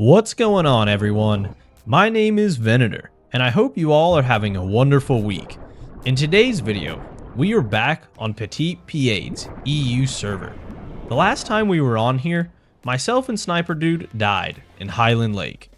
What's going on, everyone? My name is Venator, and I hope you all are having a wonderful week. In today's video, we are back on Petits Pieds EU server. The last time we were on here, myself and Sniper Dude died in Highland Lake.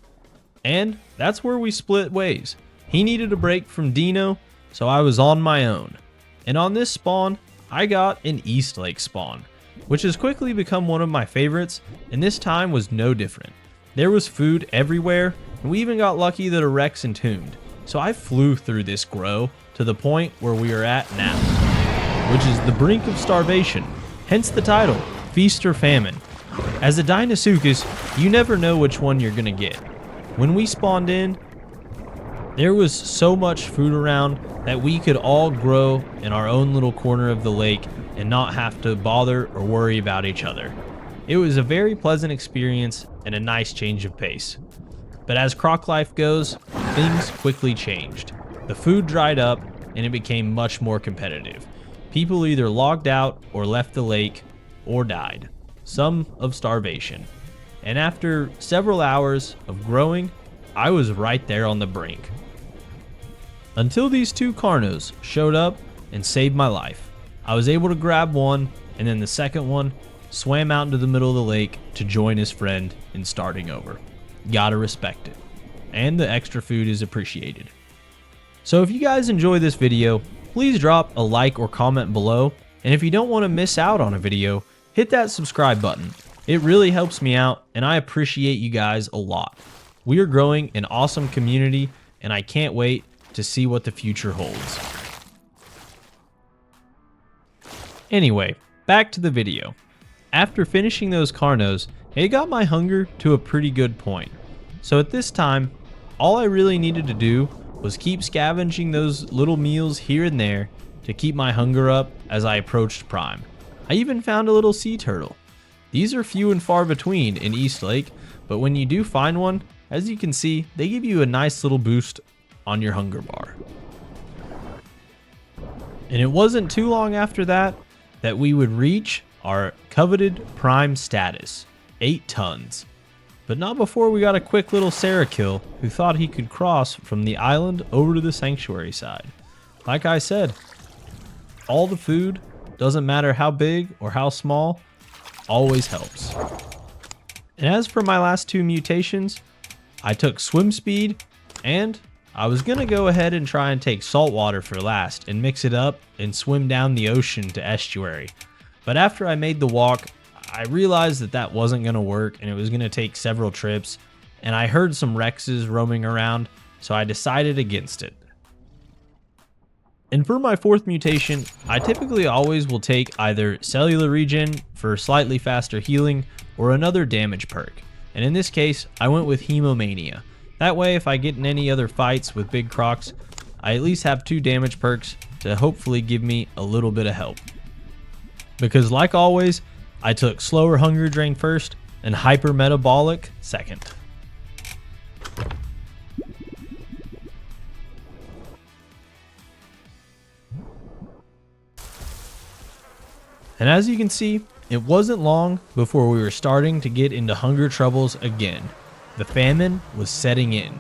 And that's where we split ways. He needed a break from Dino, so I was on my own. And on this spawn, I got an East Lake spawn, which has quickly become one of my favorites, and this time was no different. There was food everywhere, and we even got lucky that a Rex entombed. So I flew through this grow to the point where we are at now, which is the brink of starvation, hence the title, Feast or Famine. As a Deinosuchus, you never know which one you're gonna get. When we spawned in, there was so much food around that we could all grow in our own little corner of the lake and not have to bother or worry about each other. It was a very pleasant experience and a nice change of pace. But as croc life goes, things quickly changed. The food dried up and it became much more competitive. People either logged out or left the lake or died, some of starvation. And after several hours of growing, I was right there on the brink. Until these two Carnos showed up and saved my life. I was able to grab one, and then the second one swam out into the middle of the lake to join his friend in starting over. Gotta respect it. And the extra food is appreciated. So if you guys enjoy this video, please drop a like or comment below. And if you don't want to miss out on a video, hit that subscribe button. It really helps me out, and I appreciate you guys a lot. We are growing an awesome community, and I can't wait to see what the future holds. Anyway, back to the video. After finishing those Carnos, it got my hunger to a pretty good point. So at this time, all I really needed to do was keep scavenging those little meals here and there to keep my hunger up as I approached Prime. I even found a little sea turtle. These are few and far between in East Lake, but when you do find one, as you can see, they give you a nice little boost on your hunger bar. And it wasn't too long after that we would reach our coveted prime status, 8 tons. But not before we got a quick little Sarah kill who thought he could cross from the island over to the sanctuary side. Like I said, all the food, doesn't matter how big or how small, always helps. And as for my last 2 mutations, I took swim speed, and I was gonna go ahead and try and take saltwater for last and mix it up and swim down the ocean to estuary. But after I made the walk, I realized that wasn't gonna work and it was gonna take several trips, and I heard some Rexes roaming around, so I decided against it. And for my 4th mutation, I typically always will take either cellular regen for slightly faster healing or another damage perk. And in this case, I went with Hemomania. That way, if I get in any other fights with big crocs, I at least have 2 damage perks to hopefully give me a little bit of help. Because like always, I took slower hunger drain first and hyper metabolic second. And as you can see, it wasn't long before we were starting to get into hunger troubles again. The famine was setting in,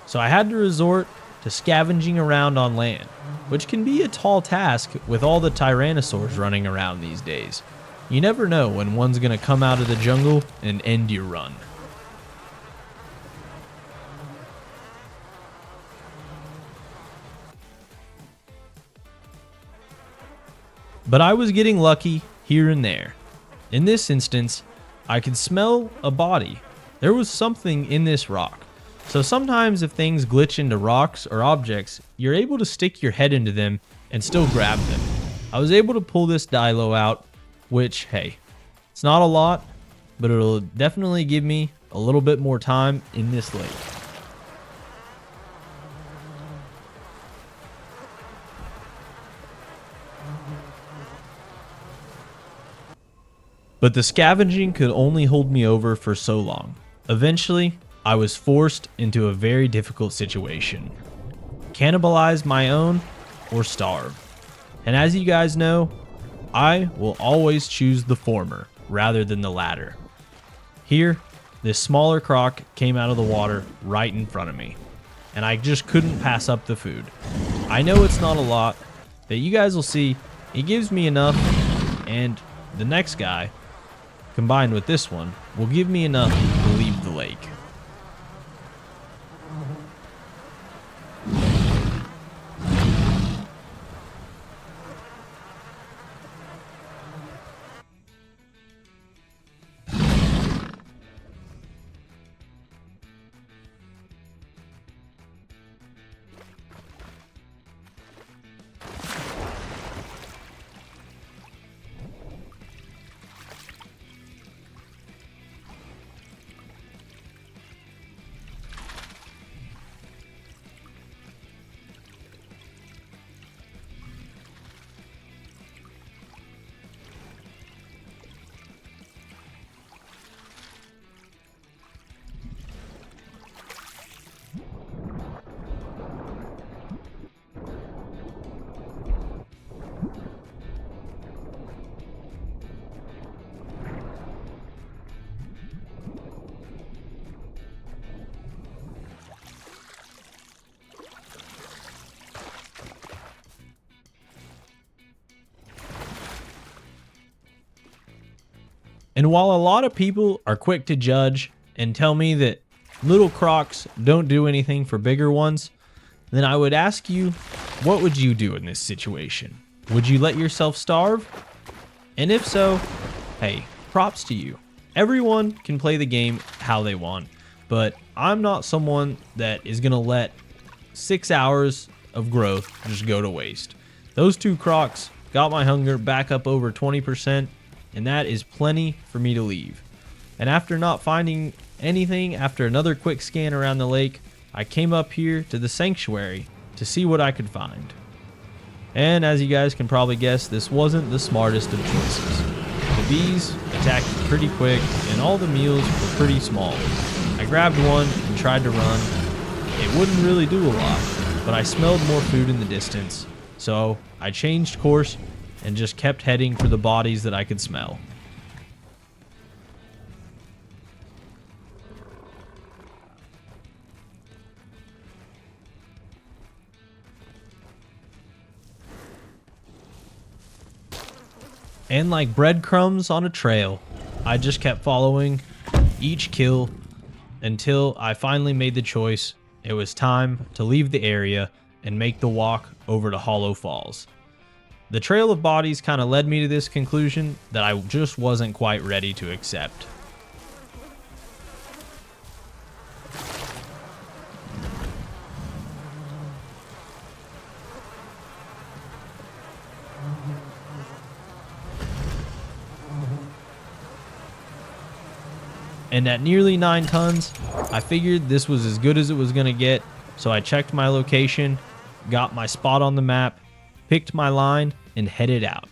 so I had to resort to scavenging around on land, which can be a tall task with all the tyrannosaurs running around these days. You never know when one's gonna come out of the jungle and end your run. But I was getting lucky here and there. In this instance, I could smell a body. There was something in this rock. So sometimes if things glitch into rocks or objects, you're able to stick your head into them and still grab them. I was able to pull this Dilo out, which, hey, it's not a lot, but it'll definitely give me a little bit more time in this lake. But the scavenging could only hold me over for so long. Eventually, I was forced into a very difficult situation. Cannibalize my own or starve. And as you guys know, I will always choose the former rather than the latter. Here, this smaller croc came out of the water right in front of me, and I just couldn't pass up the food. I know it's not a lot, but you guys will see it gives me enough, and the next guy, combined with this one, will give me enough to leave the lake. And while a lot of people are quick to judge and tell me that little crocs don't do anything for bigger ones, then I would ask you, what would you do in this situation? Would you let yourself starve? And if so, hey, props to you. Everyone can play the game how they want, but I'm not someone that is going to let 6 hours of growth just go to waste. Those two crocs got my hunger back up over 20%, and that is plenty for me to leave. And after not finding anything after another quick scan around the lake, I came up here to the sanctuary to see what I could find. And as you guys can probably guess, this wasn't the smartest of choices. The bees attacked pretty quick, and all the meals were pretty small. I grabbed one and tried to run. It wouldn't really do a lot, but I smelled more food in the distance, so I changed course and just kept heading for the bodies that I could smell. And like breadcrumbs on a trail, I just kept following each kill until I finally made the choice. It was time to leave the area and make the walk over to Hollow Falls. The trail of bodies kind of led me to this conclusion that I just wasn't quite ready to accept. And at nearly 9 tons, I figured this was as good as it was going to get, so I checked my location, got my spot on the map, picked my line, and headed out.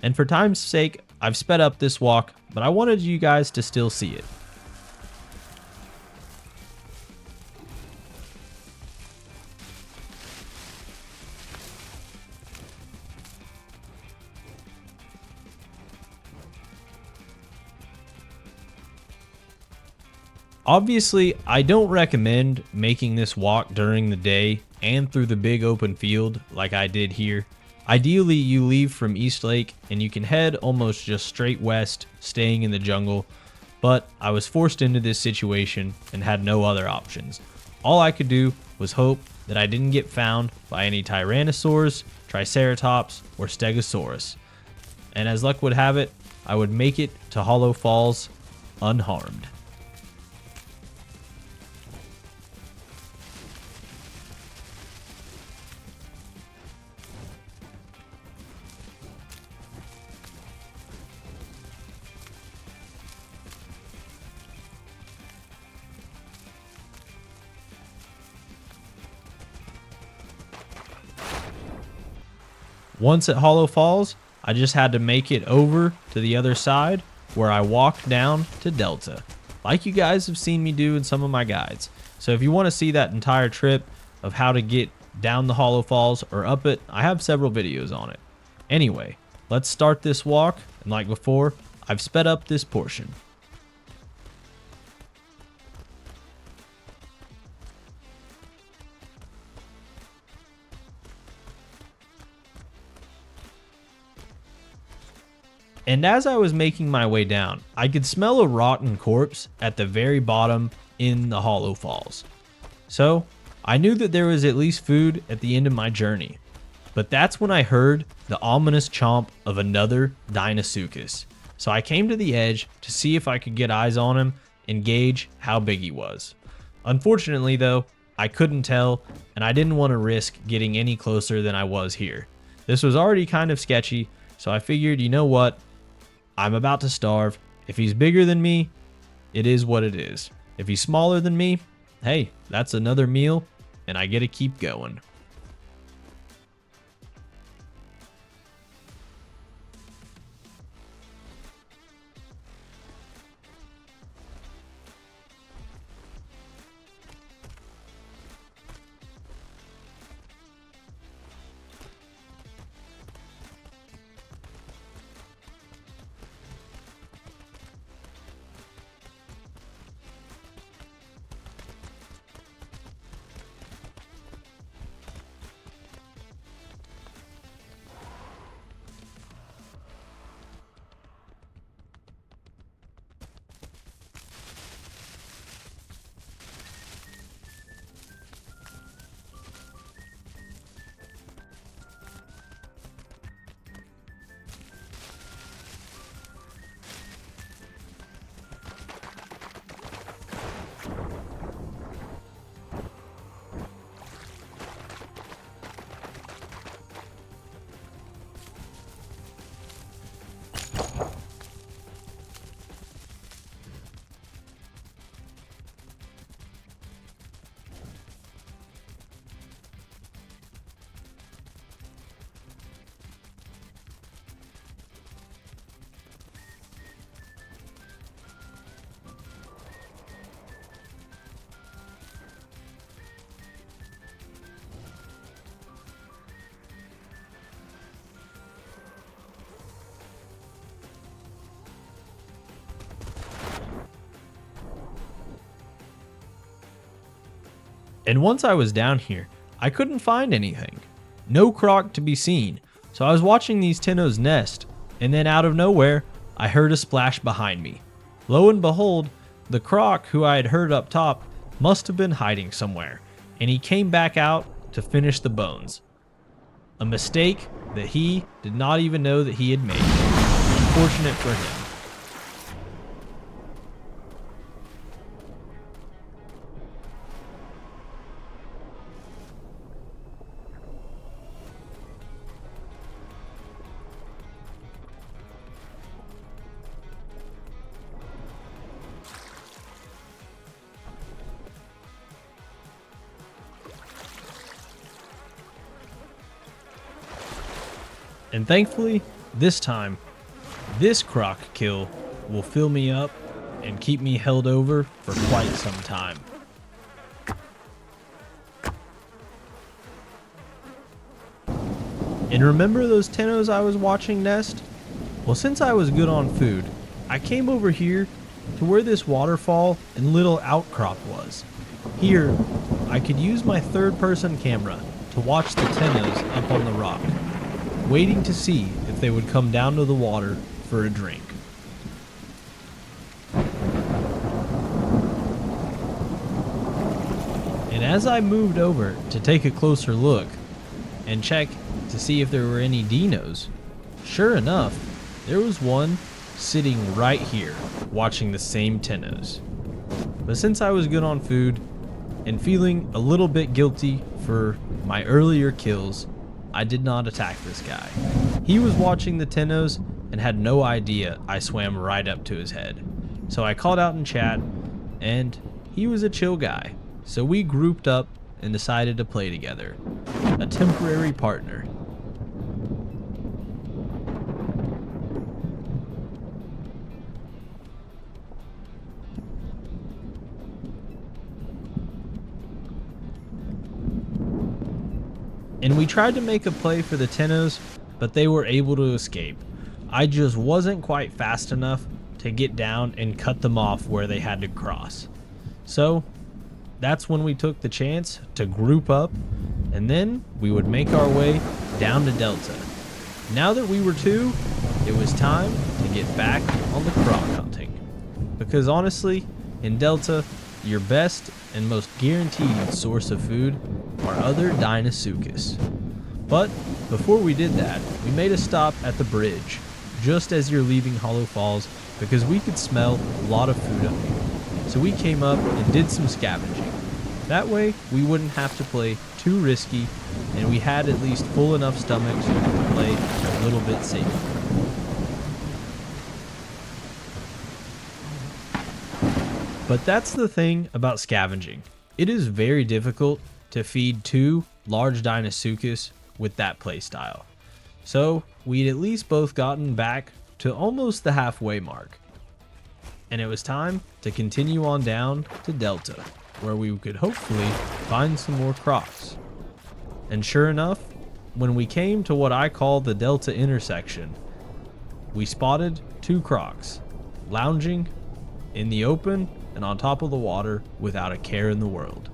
And for time's sake, I've sped up this walk, but I wanted you guys to still see it. Obviously, I don't recommend making this walk during the day and through the big open field like I did here. Ideally, you leave from East Lake and you can head almost just straight west, staying in the jungle, but I was forced into this situation and had no other options. All I could do was hope that I didn't get found by any Tyrannosaurs, Triceratops, or Stegosaurus. And as luck would have it, I would make it to Hollow Falls unharmed. Once at Hollow Falls, I just had to make it over to the other side where I walked down to Delta, like you guys have seen me do in some of my guides. So if you want to see that entire trip of how to get down the Hollow Falls or up it, I have several videos on it. Anyway, let's start this walk, and like before, I've sped up this portion. And as I was making my way down, I could smell a rotten corpse at the very bottom in the hollow falls. So I knew that there was at least food at the end of my journey. But that's when I heard the ominous chomp of another Deinosuchus. So I came to the edge to see if I could get eyes on him and gauge how big he was. Unfortunately though, I couldn't tell, and I didn't want to risk getting any closer than I was here. This was already kind of sketchy, so I figured, you know what? I'm about to starve. If he's bigger than me, it is what it is. If he's smaller than me, hey, that's another meal, and I get to keep going. And once I was down here, I couldn't find anything. No croc to be seen, so I was watching these Tennos nest, and then out of nowhere, I heard a splash behind me. Lo and behold, the croc who I had heard up top must have been hiding somewhere, and he came back out to finish the bones. A mistake that he did not even know that he had made. Unfortunate for him. And thankfully, this time, this croc kill will fill me up and keep me held over for quite some time. And remember those Tennos I was watching nest? Well, since I was good on food, I came over here to where this waterfall and little outcrop was. Here, I could use my third-person camera to watch the Tennos up on the rock, waiting to see if they would come down to the water for a drink. And as I moved over to take a closer look and check to see if there were any dinos, sure enough, there was one sitting right here watching the same Tennos. But since I was good on food and feeling a little bit guilty for my earlier kills, I did not attack this guy. He was watching the Tennos and had no idea I swam right up to his head. So I called out in chat, and he was a chill guy. So we grouped up and decided to play together. A temporary partner. And we tried to make a play for the Tennos, but they were able to escape. I just wasn't quite fast enough to get down and cut them off where they had to cross. So that's when we took the chance to group up, and then we would make our way down to Delta. Now that we were two, it was time to get back on the croc hunting. Because honestly, in Delta, your best and most guaranteed source of food are other Deinosuchus. But before we did that, we made a stop at the bridge, just as you're leaving Hollow Falls, because we could smell a lot of food up here. So we came up and did some scavenging. That way, we wouldn't have to play too risky, and we had at least full enough stomachs to play a little bit safer. But that's the thing about scavenging. It is very difficult to feed 2 large Deinosuchus with that playstyle. So we'd at least both gotten back to almost the halfway mark. And it was time to continue on down to Delta, where we could hopefully find some more crocs. And sure enough, when we came to what I call the Delta intersection, we spotted 2 crocs, lounging in the open and on top of the water without a care in the world.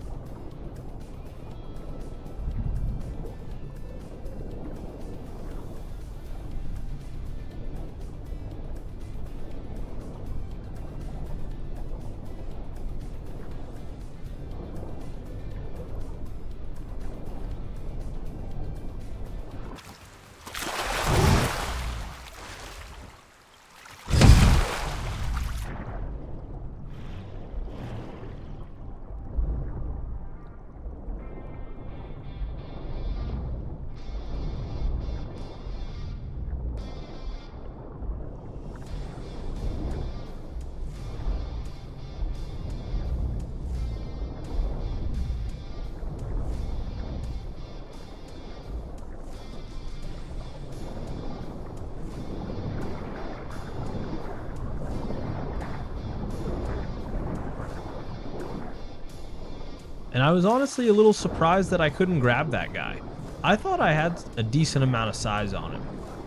And I was honestly a little surprised that I couldn't grab that guy. I thought I had a decent amount of size on him.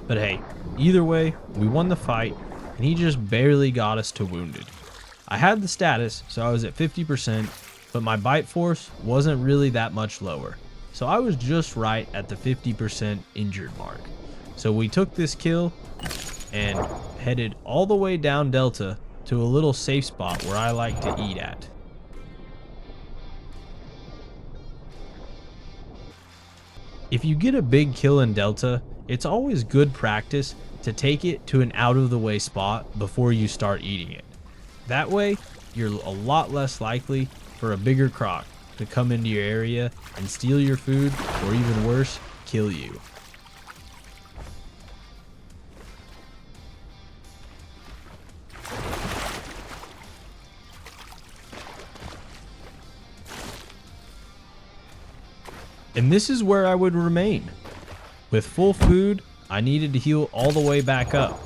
But hey, either way, we won the fight, and he just barely got us to wounded. I had the status, so I was at 50%, but my bite force wasn't really that much lower. So I was just right at the 50% injured mark. So we took this kill and headed all the way down Delta to a little safe spot where I like to eat at. If you get a big kill in Delta, it's always good practice to take it to an out-of-the-way spot before you start eating it. That way, you're a lot less likely for a bigger croc to come into your area and steal your food, or even worse, kill you. And this is where I would remain. With full food, I needed to heal all the way back up.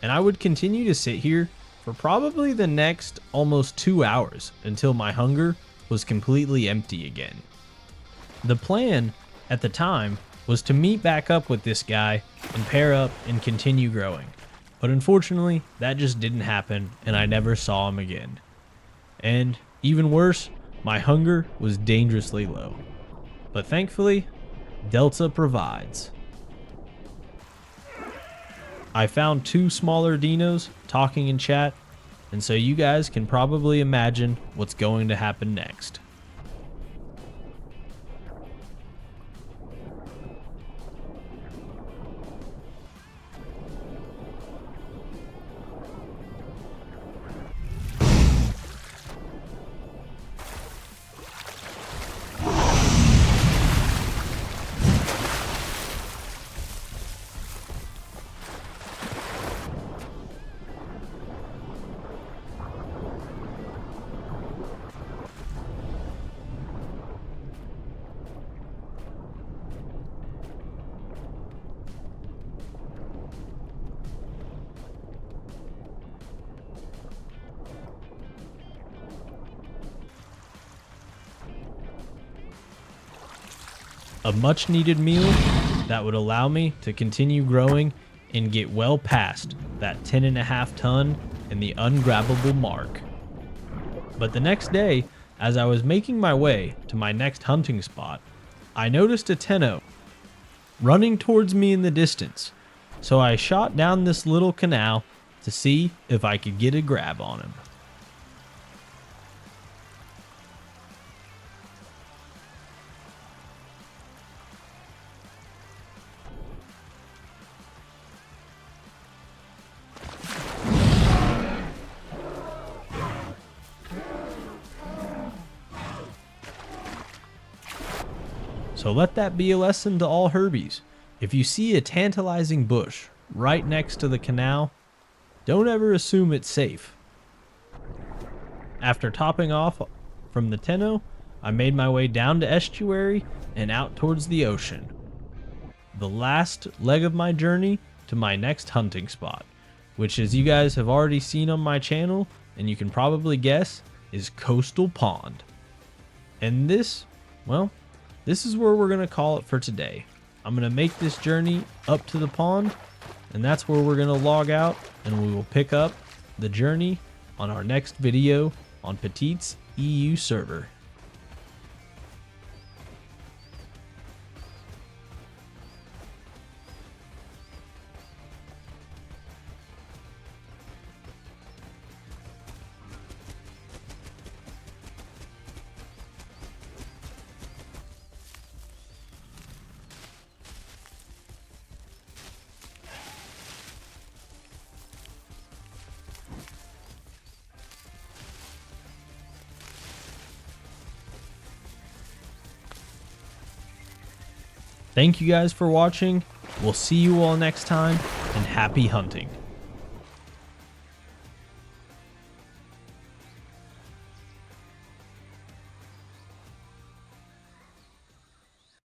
And I would continue to sit here for probably the next almost 2 hours until my hunger was completely empty again. The plan at the time was to meet back up with this guy and pair up and continue growing. But unfortunately, that just didn't happen and I never saw him again. And even worse, my hunger was dangerously low. But thankfully, Delta provides. I found 2 smaller dinos talking in chat, and so you guys can probably imagine what's going to happen next. A much needed meal that would allow me to continue growing and get well past that 10.5 ton and the ungrabbable mark. But the next day, as I was making my way to my next hunting spot, I noticed a tenno running towards me in the distance. So I shot down this little canal to see if I could get a grab on him. So let that be a lesson to all herbies. If you see a tantalizing bush right next to the canal, don't ever assume it's safe. After topping off from the Tenno, I made my way down to estuary and out towards the ocean. The last leg of my journey to my next hunting spot, which, as you guys have already seen on my channel, and you can probably guess, is Coastal Pond. And this, well, this is where we're going to call it for today. I'm going to make this journey up to the pond, and that's where we're going to log out, and we will pick up the journey on our next video on Petits EU server. Thank you guys for watching. We'll see you all next time, and happy hunting.